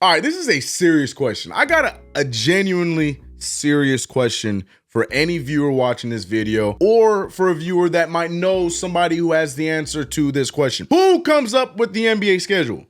All right, this is a serious question. I got a genuinely serious question for any viewer watching this video, or for a viewer that might know somebody who has the answer to this question. Who comes up with the NBA schedule?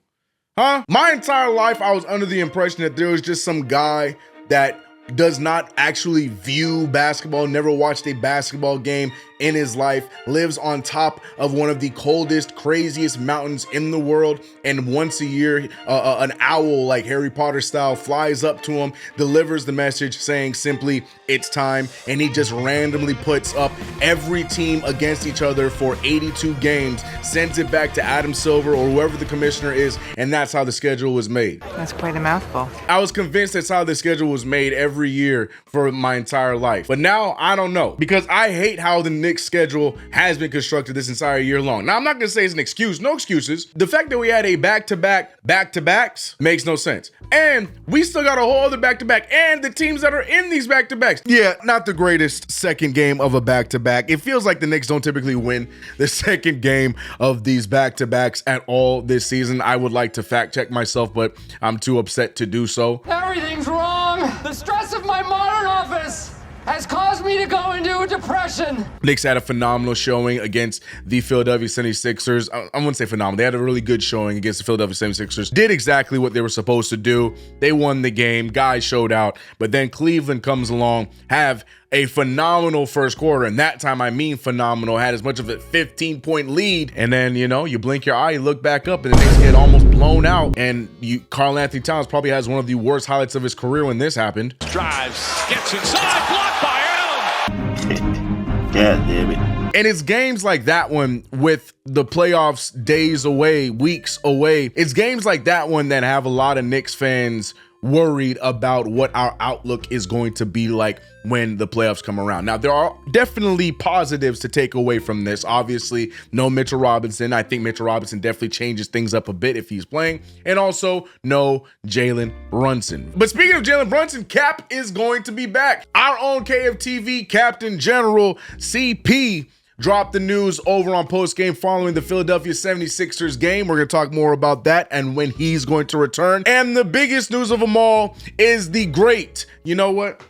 Huh? My entire life, I was under the impression that there was just some guy that does not actually view basketball, never watched a basketball game in his life, lives on top of one of the coldest, craziest mountains in the world, and once a year, an owl like Harry Potter style flies up to him, delivers the message saying simply, it's time, and he just randomly puts up every team against each other for 82 games, sends it back to Adam Silver or whoever the commissioner is, and that's how the schedule was made. That's quite a mouthful. I was convinced that's how the schedule was made every year for my entire life. But now I don't know, because I hate how the Knicks schedule has been constructed this entire year long. Now, I'm not gonna say it's an excuse, no excuses. The fact that we had a back-to-backs makes no sense. And we still got a whole other back-to-back, and the teams that are in these back-to-backs. Yeah, not the greatest second game of a back-to-back. It feels like the Knicks don't typically win the second game of these back-to-backs at all this season. I would like to fact check myself, but I'm too upset to do so. Everything's wrong. The stress of my modern office has caused me to go into a depression. Knicks had a phenomenal showing against the Philadelphia 76ers. I wouldn't say phenomenal. They had a really good showing against the Philadelphia 76ers. Did exactly what they were supposed to do. They won the game. Guys showed out. But then Cleveland comes along, have a phenomenal first quarter. And that time, I mean phenomenal. Had as much of a 15-point lead. And then, you know, you blink your eye, you look back up, and the Knicks get almost blown out. And Karl Anthony Towns probably has one of the worst highlights of his career when this happened. Drives, gets inside, blocked by Allen. God damn it. And it's games like that one with the playoffs days away, weeks away. It's games like that one that have a lot of Knicks fans worried about what our outlook is going to be like when the playoffs come around. Now, there are definitely positives to take away from this. Obviously, no Mitchell Robinson. I think Mitchell Robinson definitely changes things up a bit if he's playing. And also, no Jalen Brunson. But speaking of Jalen Brunson, Cap is going to be back. Our own KFTV Captain General CP dropped the news over on postgame following the Philadelphia 76ers game. We're going to talk more about that and when he's going to return. And the biggest news of them all is the great, you know what?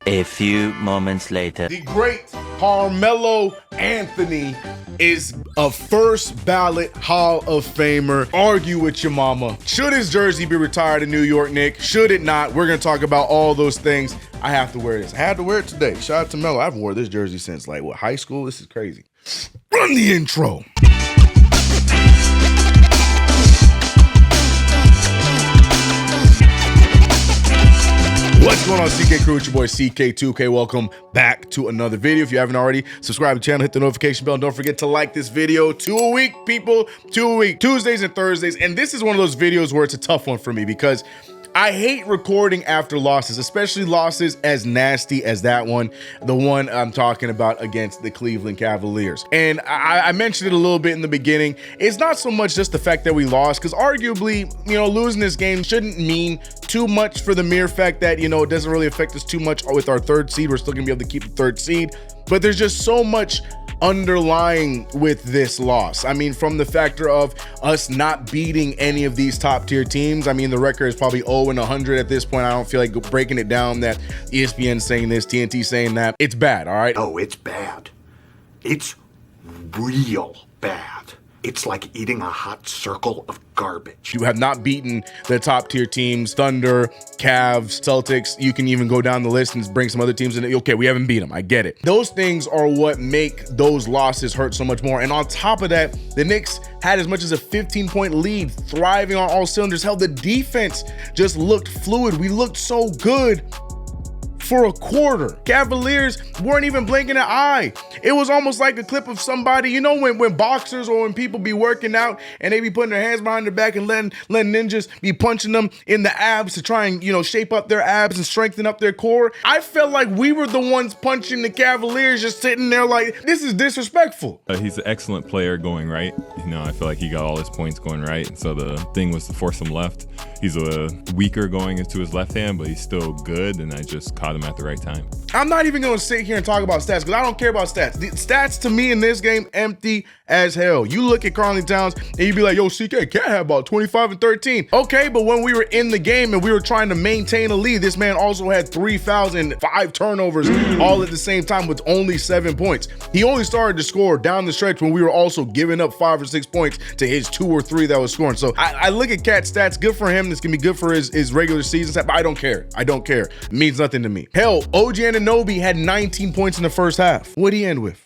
A few moments later. The great Carmelo Anthony is a first ballot Hall of Famer. Argue with your mama. Should his jersey be retired in New York, Nick? Should it not? We're going to talk about all those things. I have to wear this. I had to wear it today. Shout out to Melo. I haven't worn this jersey since like what, high school? This is crazy. Run the intro. What's going on, CK Crew? It's your boy CK2K. Welcome back to another video. If you haven't already, subscribe to the channel, hit the notification bell, and don't forget to like this video. 2 a week, people. 2 a week. Tuesdays and Thursdays. And this is one of those videos where it's a tough one for me because I hate recording after losses, especially losses as nasty as that one, the one I'm talking about against the Cleveland Cavaliers. And I mentioned it a little bit in the beginning. It's not so much just the fact that we lost, because arguably, you know, losing this game shouldn't mean too much for the mere fact that, you know, it doesn't really affect us too much with our third seed. We're still gonna be able to keep the third seed, but there's just so much underlying with this loss. I mean, from the factor of us not beating any of these top tier teams. I mean, the record is probably 0-100 at this point. I don't feel like breaking it down that ESPN saying this, TNT saying that. It's bad, all right? Oh, it's bad. It's real bad. It's like eating a hot circle of garbage. You have not beaten the top tier teams, Thunder, Cavs, Celtics. You can even go down the list and bring some other teams in. Okay, we haven't beat them. I get it. Those things are what make those losses hurt so much more. And on top of that, the Knicks had as much as a 15-point lead, thriving on all cylinders. Hell, the defense just looked fluid. We looked so good for a quarter. Cavaliers weren't even blinking an eye. It was almost like a clip of somebody, you know, when boxers or when people be working out and they be putting their hands behind their back and letting ninjas be punching them in the abs to try and, you know, shape up their abs and strengthen up their core. I felt like we were the ones punching the Cavaliers, just sitting there like, this is disrespectful. He's an excellent player going right. You know, I feel like he got all his points going right. So the thing was to force him left. He's a weaker going into his left hand, but he's still good. And I just caught him them at the right time. I'm not even going to sit here and talk about stats because I don't care about stats. The stats to me in this game, empty as hell. You look at Karl Towns and you be like, yo, CK can't have about 25 and 13. Okay, but when we were in the game and we were trying to maintain a lead, this man also had 3 fouls and 5 turnovers all at the same time with only 7 points. He only started to score down the stretch when we were also giving up 5 or 6 points to his 2 or 3 that was scoring. So I look at Cat's stats, good for him. This can be good for his regular season stat, but I don't care. I don't care. It means nothing to me. Hell, OG Anunoby had 19 points in the first half. What'd he end with?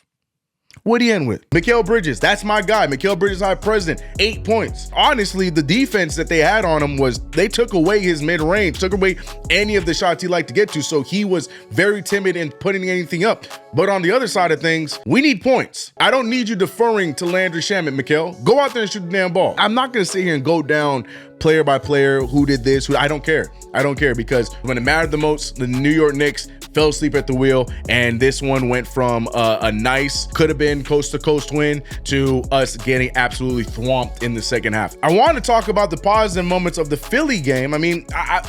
What'd he end with? Mikal Bridges, that's my guy. Mikal Bridges, high president, 8 points. Honestly, the defense that they had on him was they took away his mid-range, took away any of the shots he liked to get to, so he was very timid in putting anything up. But on the other side of things, we need points. I don't need you deferring to Landry Shamet, Mikal. Go out there and shoot the damn ball. I'm not going to sit here and go down player by player, who did this, I don't care. I don't care because when it mattered the most, the New York Knicks fell asleep at the wheel, and this one went from a nice, could have been coast-to-coast win to us getting absolutely thwomped in the second half. I want to talk about the positive moments of the Philly game. I mean,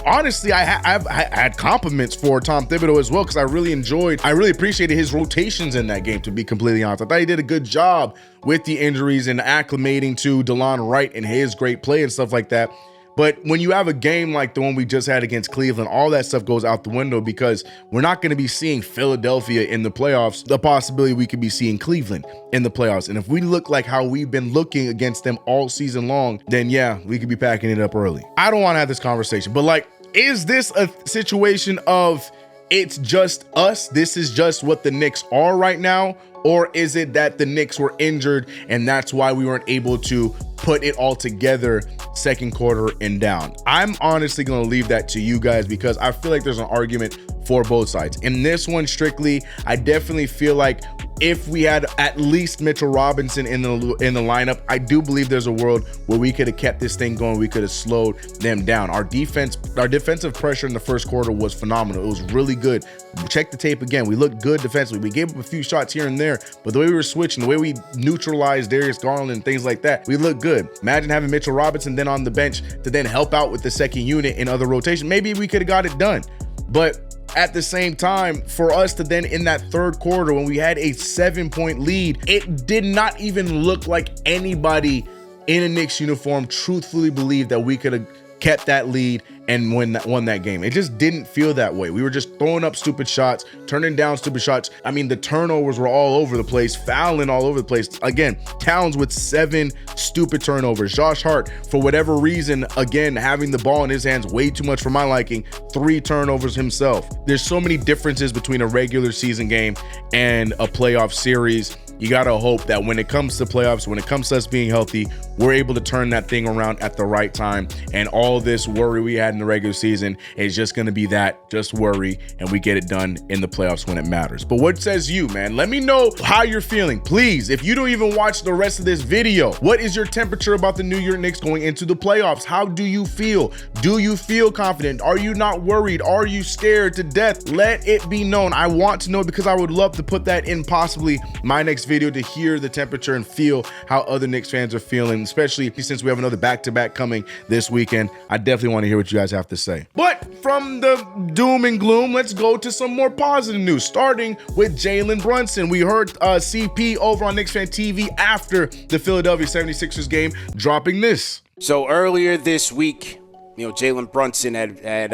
honestly, I had compliments for Tom Thibodeau as well because I really appreciated his rotations in that game, to be completely honest. I thought he did a good job with the injuries and acclimating to DeLon Wright and his great play and stuff like that. But when you have a game like the one we just had against Cleveland, all that stuff goes out the window because we're not going to be seeing Philadelphia in the playoffs. The possibility we could be seeing Cleveland in the playoffs. And if we look like how we've been looking against them all season long, then yeah, we could be packing it up early. I don't want to have this conversation, but like, is this a situation of it's just us? This is just what the Knicks are right now? Or is it that the Knicks were injured and that's why we weren't able to put it all together second quarter and down? I'm honestly going to leave that to you guys because I feel like there's an argument for both sides. In this one strictly, I definitely feel like if we had at least Mitchell Robinson in the lineup, I do believe there's a world where we could have kept this thing going. We could have slowed them down. Our defensive pressure in the first quarter was phenomenal. It was really good. Check the tape again. We looked good defensively. We gave up a few shots here and there, but the way we were switching, the way we neutralized Darius Garland and things like that, we looked good. Imagine having Mitchell Robinson then on the bench to then help out with the second unit in other rotation. Maybe we could have got it done, but at the same time, for us to then in that third quarter when we had a 7-point lead, it did not even look like anybody in a Knicks uniform truthfully believed that we could have kept that lead and won that game. It just didn't feel that way. We were just throwing up stupid shots, turning down stupid shots. I mean, the turnovers were all over the place, fouling all over the place. Again, Towns with 7 stupid turnovers. Josh Hart, for whatever reason, again, having the ball in his hands way too much for my liking, 3 turnovers himself. There's so many differences between a regular season game and a playoff series. You got to hope that when it comes to playoffs, when it comes to us being healthy, we're able to turn that thing around at the right time. And all this worry we had in the regular season is just going to be that, just worry, and we get it done in the playoffs when it matters. But what says you, man? Let me know how you're feeling. Please, if you don't even watch the rest of this video, what is your temperature about the New York Knicks going into the playoffs? How do you feel? Do you feel confident? Are you not worried? Are you scared to death? Let it be known. I want to know because I would love to put that in possibly my next video to hear the temperature and feel how other Knicks fans are feeling, especially since we have another back-to-back coming this weekend. I definitely want to hear what you guys have to say. But from the doom and gloom, let's go to some more positive news, starting with Jalen Brunson. We heard CP over on Knicks Fan TV after the Philadelphia 76ers game dropping this. So earlier this week, Jalen Brunson had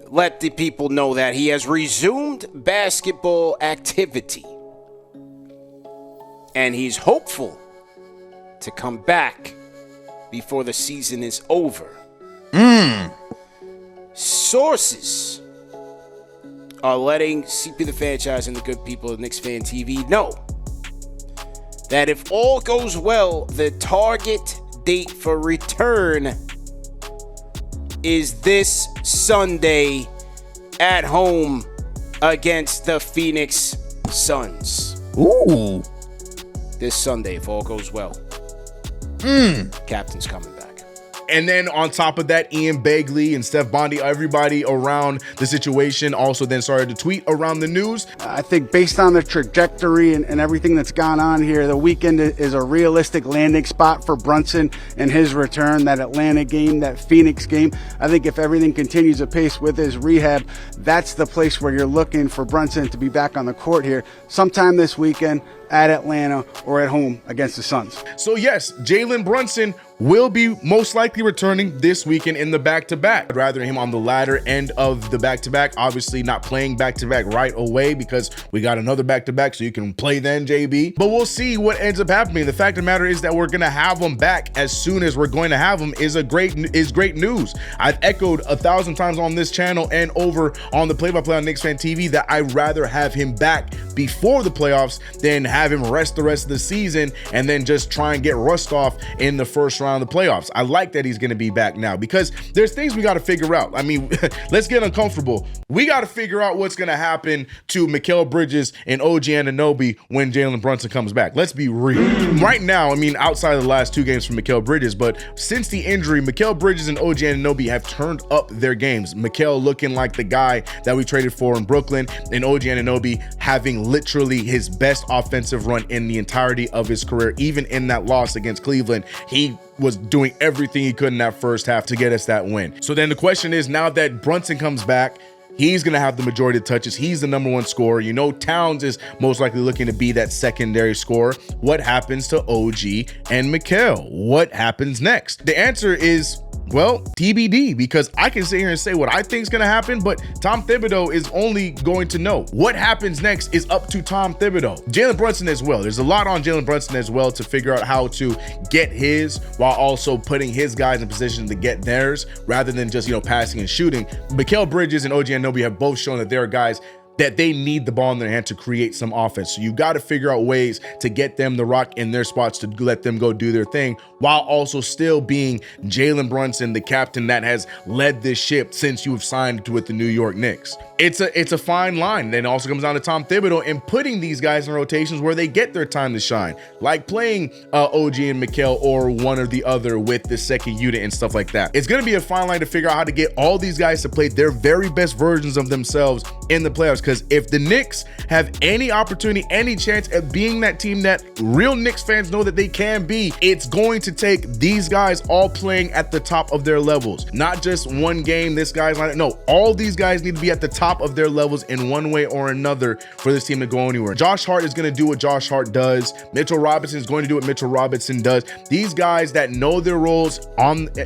let the people know that he has resumed basketball activity. And he's hopeful to come back before the season is over. Sources are letting CP the franchise and the good people of Knicks Fan TV know that if all goes well, the target date for return is this Sunday at home against the Phoenix Suns. Ooh. This Sunday, if all goes well. Captain's coming back. And then on top of that, Ian Begley and Steph Bondi, everybody around the situation also then started to tweet around the news. I think based on the trajectory and everything that's gone on here, the weekend is a realistic landing spot for Brunson and his return, that Atlanta game, that Phoenix game. I think if everything continues apace with his rehab, that's the place where you're looking for Brunson to be back on the court here sometime this weekend at Atlanta or at home against the Suns. So yes, Jalen Brunson will be most likely returning this weekend in the back-to-back. I'd rather him on the latter end of the back-to-back, obviously not playing back-to-back right away because we got another back-to-back, so you can play then, JB. But we'll see what ends up happening. The fact of the matter is that we're gonna have him back as soon as we're going to have him is great news. I've echoed 1,000 times on this channel and over on the play-by-play on Knicks Fan TV that I'd rather have him back before the playoffs than have him rest the rest of the season and then just try and get rust off in the first round of the playoffs. I like that he's going to be back now because there's things we got to figure out. I mean, let's get uncomfortable. We got to figure out what's going to happen to Mikal Bridges and OG Anunoby when Jalen Brunson comes back. Let's be real. Right now, I mean, outside of the last 2 games from Mikal Bridges, but since the injury, Mikal Bridges and OG Anunoby have turned up their games. Mikal looking like the guy that we traded for in Brooklyn, and OG Anunoby having literally his best offensive run in the entirety of his career. Even in that loss against Cleveland, he was doing everything he could in that first half to get us that win. So then the question is, now that Brunson comes back, he's going to have the majority of touches. He's the #1 scorer. You know, Towns is most likely looking to be that secondary scorer. What happens to OG and Mikal? What happens next? The answer is, well, TBD, because I can sit here and say what I think is going to happen, but Tom Thibodeau is only going to know. What happens next is up to Tom Thibodeau. Jalen Brunson as well. There's a lot on Jalen Brunson as well to figure out how to get his while also putting his guys in position to get theirs rather than just, you know, passing and shooting. Mikal Bridges and OG Anunoby have both shown that they're guys that they need the ball in their hand to create some offense. So you got to figure out ways to get them the rock in their spots to let them go do their thing while also still being Jalen Brunson, the captain that has led this ship since you've signed with the New York Knicks. It's a fine line. Then it also comes down to Tom Thibodeau and putting these guys in rotations where they get their time to shine, like playing OG and Mikal or one or the other with the second unit and stuff like that. It's going to be a fine line to figure out how to get all these guys to play their very best versions of themselves in the playoffs. Because if the Knicks have any opportunity, any chance at being that team that real Knicks fans know that they can be, it's going to take these guys all playing at the top of their levels. Not just one game, this guy's like, no, all these guys need to be at the top of their levels in one way or another for this team to go anywhere. Josh Hart is going to do what Josh Hart does. Mitchell Robinson is going to do what Mitchell Robinson does. These guys that know their roles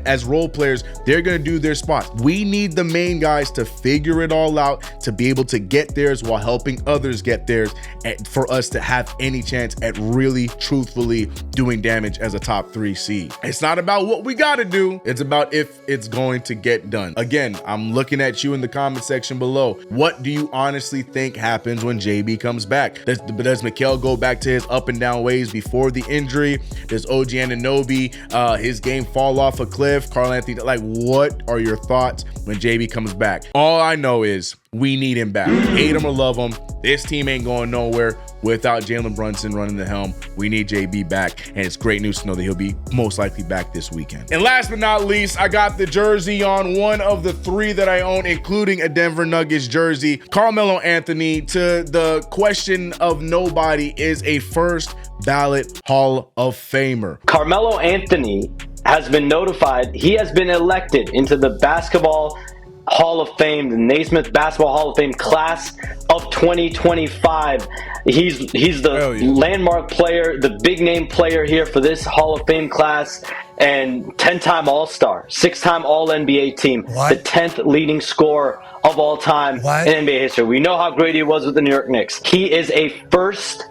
as role players, they're going to do their spots. We need the main guys to figure it all out, to be able to get theirs while helping others get theirs, and for us to have any chance at really truthfully doing damage as a top 3 seed. It's not about what we got to do. It's about if it's going to get done. Again, I'm looking at you in the comment section below. What do you honestly think happens when JB comes back? Does Mikal go back to his up and down ways before the injury? Does OG Anunoby, his game fall off a cliff? Carl Anthony, like, what are your thoughts when JB comes back? All I know is we need him back. Hate him or love him, this team ain't going nowhere without Jalen Brunson running the helm. We need JB back, and it's great news to know that he'll be most likely back this weekend. And last but not least, I got the jersey on, one of the 3 that I own, including a Denver Nuggets jersey. Carmelo Anthony, to the question of nobody, is a first ballot Hall of Famer. Carmelo Anthony has been notified. He has been elected into the Basketball Hall of Fame, the Naismith Basketball Hall of Fame class of 2025. He's the landmark player, the big name player here for this Hall of Fame class, and 10-time All-Star, 6-time All-NBA team, the 10th leading scorer of all time in NBA history. We know how great he was with the New York Knicks. He is a first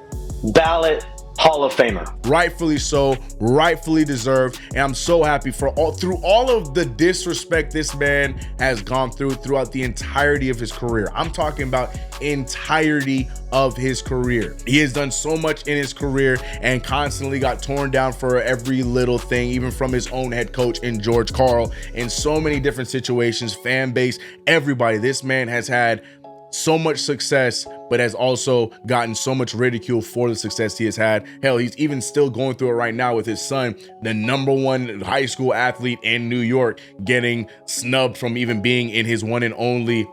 ballot Hall of Famer. Rightfully so, rightfully deserved, and I'm so happy for through all of the disrespect this man has gone throughout the entirety of his career. I'm talking about entirety of his career. He has done so much in his career and constantly got torn down for every little thing, even from his own head coach in George Karl, in so many different situations, fan base, everybody. This man has had so much success but has also gotten so much ridicule for the success he has had. Hell, he's even still going through it right now with his son, the #1 high school athlete in New York, getting snubbed from even being in his one and only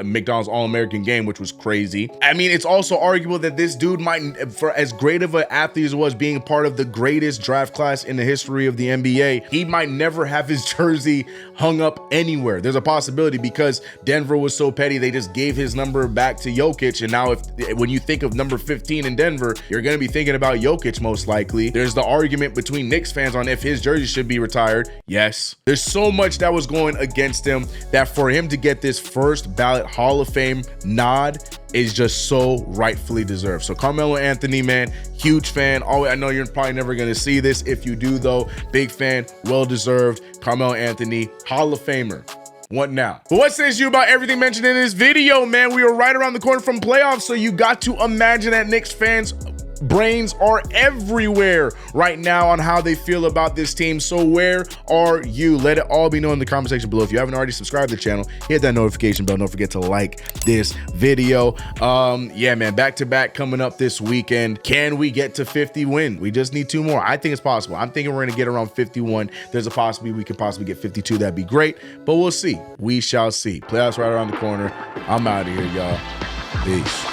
McDonald's All-American game, which was crazy. I mean, it's also arguable that this dude might, for as great of an athlete as was, being part of the greatest draft class in the history of the NBA, he might never have his jersey hung up anywhere. There's a possibility because Denver was so petty, they just gave his number back to Jokic. And now when you think of number 15 in Denver, you're going to be thinking about Jokic most likely. There's the argument between Knicks fans on if his jersey should be retired. Yes. There's so much that was going against him that for him to get this first ballot Hall of Fame nod is just so rightfully deserved. So Carmelo Anthony, man, huge fan. I know you're probably never going to see this. If you do though, big fan, well-deserved. Carmelo Anthony, Hall of Famer. What now? But what says you about everything mentioned in this video, man? We are right around the corner from playoffs, so you got to imagine that Knicks fans' brains are everywhere right now on how they feel about this team. So where are you? Let it all be known in the comment section below. If you haven't already subscribed to the channel, hit that notification bell. Don't forget to like this video. Yeah, man, back-to-back coming up this weekend. Can we get to 50 wins? We just need 2 more. I think it's possible. I'm thinking we're gonna get around 51. There's a possibility we could possibly get 52. That'd be great, but we'll see. We shall see. Playoffs right around the corner. I'm out of here, y'all. Peace.